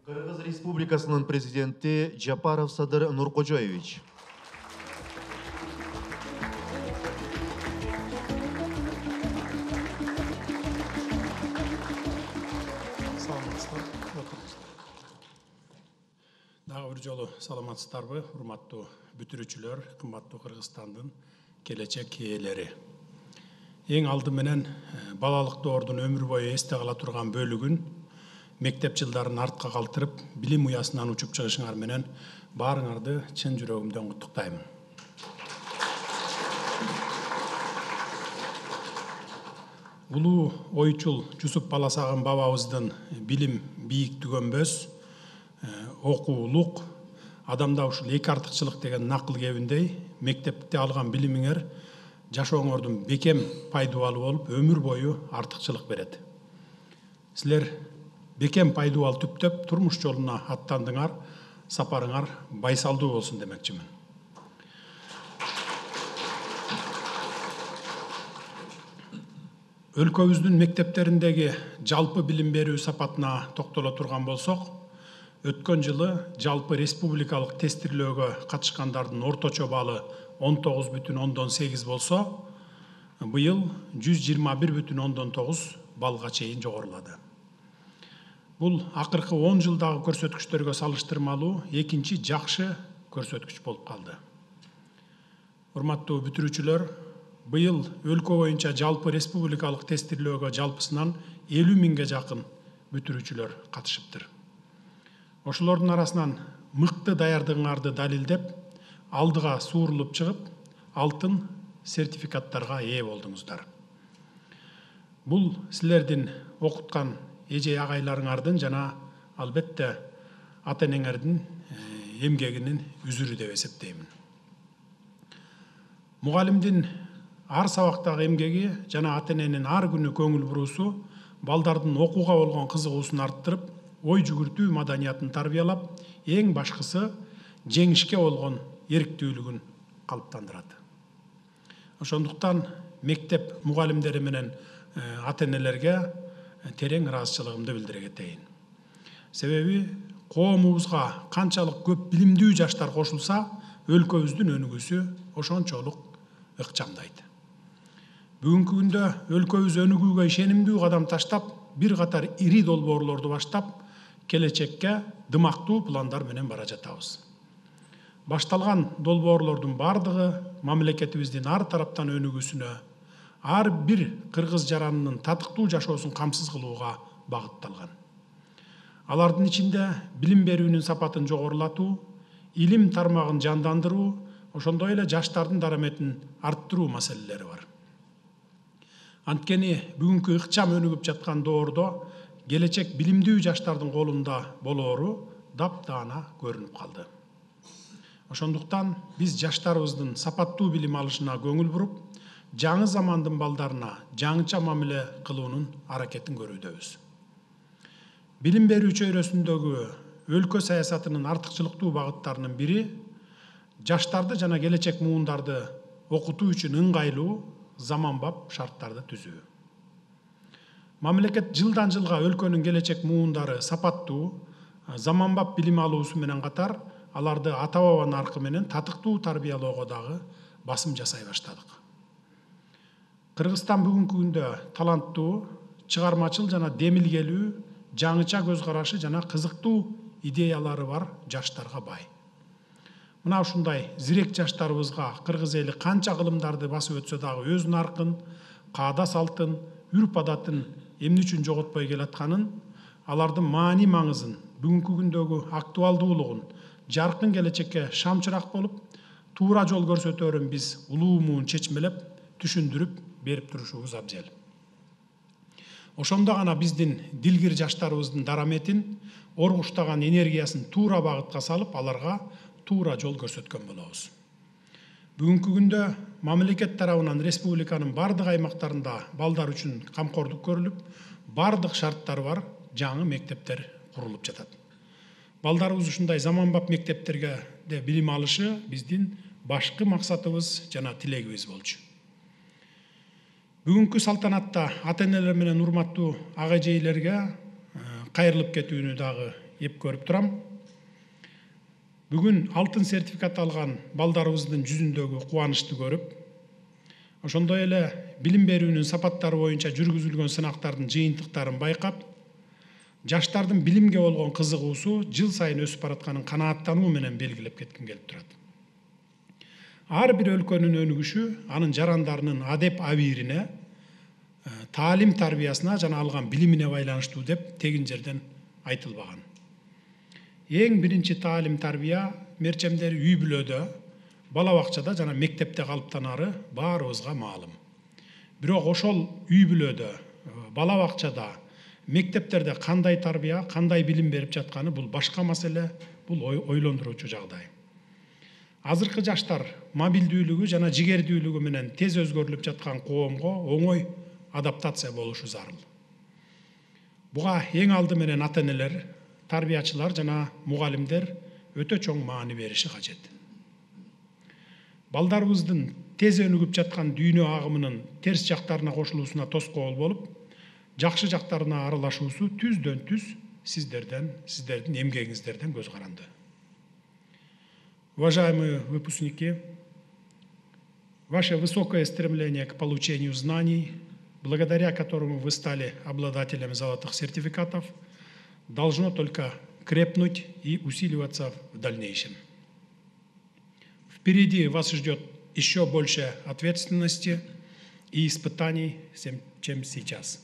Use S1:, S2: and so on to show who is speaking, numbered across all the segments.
S1: Кыргыз Республикасынын президенти Жапаров Садыр Нуркожоевич.
S2: Дагы бир жолу саламатсыздарбы, урматтуу бүтүрүүчүлөр, кымбаттуу Кыргызстандын келечек ээлери. Эң алды менен балалык доордун өмүр бою эсте кала турган бөлүгүн мектеп жылдарын артка калтырып, билим уясынан учуп чыгышыңар менен баарыңарды чын жүрөгүмдөн куттуктайм. Улуу ойчул Жусуп Баласагын бабабыздын билим бийик түгөнбөс, окуулук, адамда ушул эки артыкчылык деген накыл кебиндей мектепте алган билимиңер жашооңордун бекем пайдубалы болуп, өмүр бою артыкчылык берет. Силер бекем пайдубал түптөп турмуш жолуна аттандыңар, сапарыңар байсалдуу болсун демекчимин. Өлкөбүздүн мектептериндеги жалпы билим берүү сапатына токтоло турган болсок, өткөн жылы жалпы республикалык тестирлөөгө катышкандардын орточо балы 19,8 болсо, быйыл 121,9 балга чейин жогорулады. Бул акыркы 10 жылдагы көрсөткүчтөргө салыштырмалуу экинчи жакшы көрсөткүч болуп калды. Урматтуу бүтүрүүчүлөр, быйыл өлкө боюнча жалпы республикалык тестирлөөгө жалпысынан 50 миңге жакын бүтүрүүчүлөр катышыптыр. Ошолордун арасынан мыкты даярдыгыңарды далилдеп, алдыга суурулуп чыгып, алтын сертификаттарга ээ болдуңуздар. Бул силердин окуткан эже агайларыңардын жана албетте ата энеңердин эмгегинин үзүрү деп эсептеймин. Мугалимдин ар сабактагы эмгеги жана ата эненин ар күнү көңүл буруусу балдардын окууга болгон кызыгуусун арттырып, ой жүгүртүү маданиятын тарбиялап, эң башкысы жеңишке болгон эрктүүлүгүн калыптандырат. Ошондуктан мектеп мугалимдери менен ата энелерге терең ыраазычылыгымды билдире кетейин. Себеби коомубузга канчалык көп билимдүү жаштар кошулса, өлкөбүздүн өнүгүүсү ошончолук ыкчамдайт. Бүгүнкү күндө өлкөбүз өнүгүүгө ишенимдүү кадам таштап, бир катар ири долбоорлорду баштап, келечекке дымактуу пландар менен бара жатабыз. Башталган долбоорлордун бардыгы мамлекетибиздин ар тараптан өнүгүүсүнө, ар бир кыргыз жаранынын татыктуу жашоосун камсыз кылууга багытталган. Алардын ичинде билим берүүнүн сапатын жогорулатуу, илим тармагын жандандыруу, ошондой эле жаштардын дараметин арттыруу маселелери бар. Анткени бүгүнкү ыкчам өнүгүп жаткан доордо келечек билимдүү жаштардын колунда болоору дапдаана көрүнүп калды. Ошондуктан биз жаштарыбыздын сапаттуу билим алышына көңүл буруп, жаңы замандын балдарына жаңыча мамиле кылуунун аракетин көрүүдөбүз. Билим берүү чөйрөсүндөгү өлкө саясатынын артыкчылыктуу багыттарынын бири жаштарды жана келечек муундарды окутуу үчүн ыңгайлуу заманбап шарттарды түзүү. Мамлекет жылдан жылга өлкөнүн келечек муундары сапаттуу, заманбап билим алуусу менен катар, аларды ата баба наркы менен татыктуу тарбиялоого дагы басым жасай баштадык. Кыргызстан бүгүнкү күндө таланттуу, чыгармачыл жана демилгелүү, жаңыча көз карашы жана кызыктуу идеялары бар жаштарга бай. Мына ушундай зирек жаштарыбызга кыргыз эли канча кылымдарды басып өтсө дагы өз наркын, каада салтын, үрп адатын эмне үчүн жоготпой келатканын, алардын маани маңызын, бүгүнкү күндөгү актуалдуулугун, жаркын келечекке шамчырак болуп, туура жол көрсөтөөрүн биз улуу муун чечмелеп, түшүндүрүп берип турушубуз абзел. Ошондо гана биздин дилгир жаштарыбыздын дараметин, оргуштаган энергиясын туура багытка салып, аларга туура жол көрсөткөн болобуз. Бүгүнкү күндө мамлекет тарабынан республиканын бардык аймактарында балдар үчүн камкордук көрүлүп, бардык шарттары бар жаңы мектептер курулуп жатат. Балдарыбыз ушундай заманбап мектептерге де билим алышы биздин башкы максатыбыз жана тилегибиз болчу. Бүгүнкү салтанатта ата энелер менен урматтуу ага эжейлерге кайрылып кетүүнү дагы еп көрүп турам. Бүгүн алтын сертификат алган балдарыбыздын жүзүндөгү кубанычты көрүп, ошондой эле билим берүүнүн сапаттары боюнча жүргүзүлгөн сынактардын жыйынтыктарын байкап, жаштардын билимге болгон кызыгуусу жыл сайын өсүп баратканын канааттануу менен белгилеп кетким келип турат. Ар бир өлкөнүн өнүгүшү анын жарандарынын адеп абийирине, таалим тарбиясына жана алган билимине байланыштуу деп тегин жерден айтылбаган. Эң биринчи таалим тарбия мерчемдери үй бүлөдө, бала бакчада жана мектепте калыптанары баарыбызга маалым. Бирок ошол үй бүлөдө, бала бакчада, мектептерде кандай тарбия, кандай билим берип жатканы бул башка маселе, бул ойлондуруучу жагдай. Азыркы жаштар мобилдүүлүгү жана жигердүүлүгү менен тез өзгөрүлүп жаткан коомго оңой адаптация болушу зарыл. Буга эң алды менен ата-энелер, тарбиячылар жана мугалимдер өтө чоң маани бериши кажет. Балдарыбыздын тез өнүгүп жаткан дүйнө агымынын терс жактарына кошулуусуна тоскоол болуп, жакшы жактарына аралашуусу түздөн түз сиздердин эмгегиңиздерден көз каранды. Уважаемые выпускники, ваше высокое стремление к получению знаний, благодаря которому вы стали обладателем золотых сертификатов, должно только крепнуть и усиливаться в дальнейшем. Впереди вас ждет еще больше ответственности и испытаний, чем сейчас.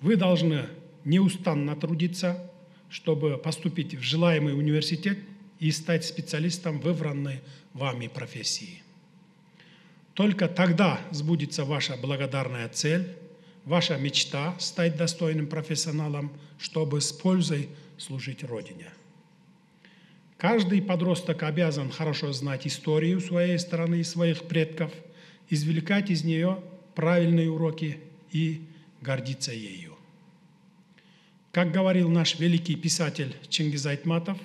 S2: Вы должны неустанно трудиться, чтобы поступить в желаемый университет и стать специалистом в выбранной вами профессии. Только тогда сбудется ваша благодарная цель, ваша мечта стать достойным профессионалом, чтобы с пользой служить Родине. Каждый подросток обязан хорошо знать историю своей страны и своих предков, извлекать из нее правильные уроки и гордиться ею. Как говорил наш великий писатель Чингиз Айтматов,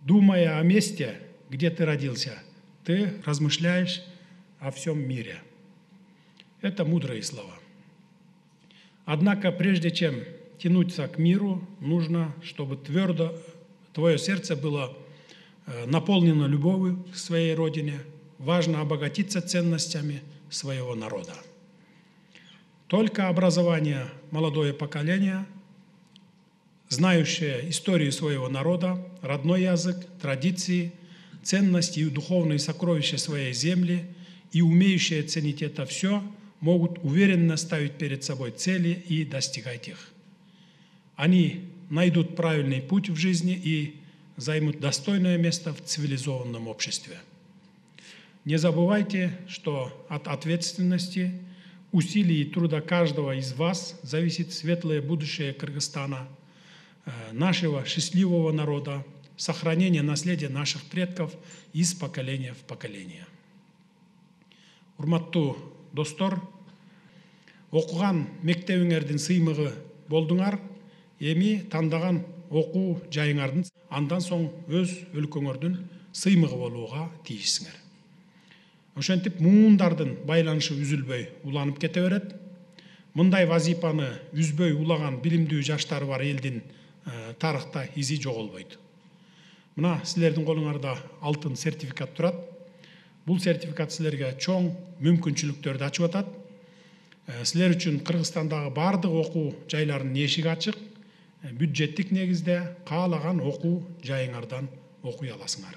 S2: думая о месте, где ты родился, ты размышляешь о всем мире. Это мудрые слова. Однако, прежде чем тянуться к миру, нужно, чтобы твердо твое сердце было наполнено любовью к своей родине, важно обогатиться ценностями своего народа. Только образование молодое поколение, знающее историю своего народа, родной язык, традиции, ценности и духовные сокровища своей земли и умеющие ценить это все, могут уверенно ставить перед собой цели и достигать их. Они найдут правильный путь в жизни и займут достойное место в цивилизованном обществе. Не забывайте, что от ответственности, усилий и труда каждого из вас зависит светлое будущее Кыргызстана, нашего счастливого народа, сохранение наследия наших предков из поколения в поколение. Урматтуу достор, окуган мектебиңердин сыймыгы болдуңар, эми тандаган окуу жайыңардын андан соң өз өлкөңөрдүн сыймыгы болууга тийишсиңер. Ошентип муундардын байланышы үзүлбөй уланып кете берет. Мындай вазипаны үзбөй улаган билимдүү жаштары бар элдин тарыхта изи жоголбойт. Мына силердин колуңарда алтын сертификат турат. Бул сертификат силерге чоң мүмкүнчүлүктөрдү ачып атат. Силер үчүн Кыргызстандагы бардык окуу жайларынын эшиги ачык. Бюджеттик негизде каалаган окуу жайыңардан окуй аласыңар.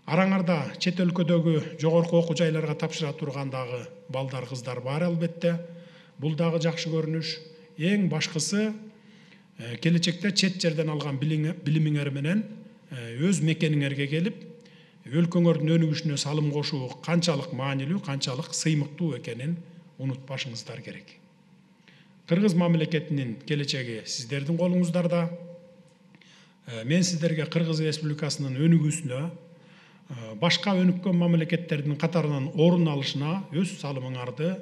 S2: Араңарда чет өлкөдөгү жогорку окуу жайларга тапшыра тургандагы балдар, кыздар бар албетте. Бул дагы жакшы көрүнүш. Эң башкысы келечекте чет жерден алган билимиңер менен өз мекениңерге келип, өлкөңөрдүн өнүгүшүнө салым кошуу канчалык маанилүү, канчалык сыймыктуу экенин унутпашыңыздар керек. Кыргыз мамлекетинин келечеги сиздердин колуңуздарда. Мен сиздерге Кыргыз Республикасынын өнүгүүсүнө, башка өнүккөн мамлекеттердин катарынан орун алышына өз салымыңарды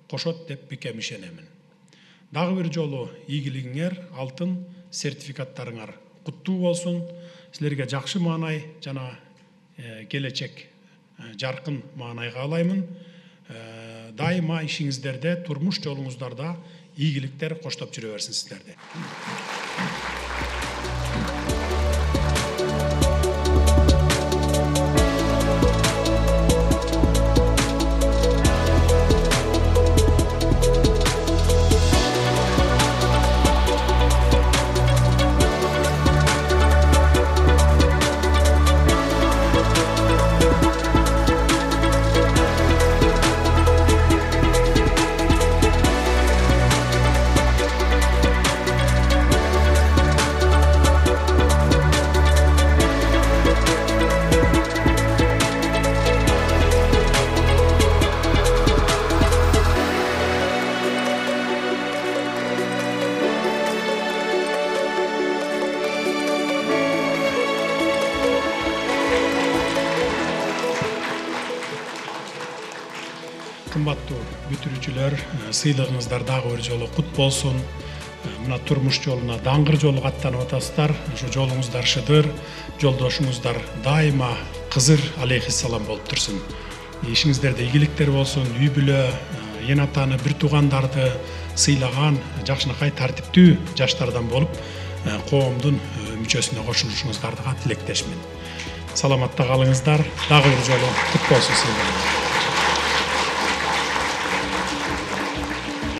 S2: кошот деп бекем ишенемин. Дагы бир жолу ийгилигиңер, алтын сертификаттарыңар куттуу болсун. Силерге жакшы маанай жана келечек жаркын маанай каалаймын. Дайыма ишиңиздерде, турмуш жолуңуздарда ийгиликтер коштоп жүрө берсин сиздерди. кымбаттуу бүтүрүүчүлөр, сыйлыгыңыздар дагы бир жолу кут болсун. Мына турмуш жолуна, даңгыр жолу каттанып атасыздар. Ошо жолуңуздар шыдыр, жолдошуңуздар дайыма кызыр алейхиссалам болуп турсун. Ишиңиздерде ийгиликтер болсун, үй бүлө, эн атаны, бир туугандарды сыйлаган, жакшынакай тартиптүү жаштардан болуп, коомдун мүчөсүнө кошулушуңуздарды тилектешмин. Саламатта калыңыздар. Дагы бир жолу кут болсун сыйлыгыңыз.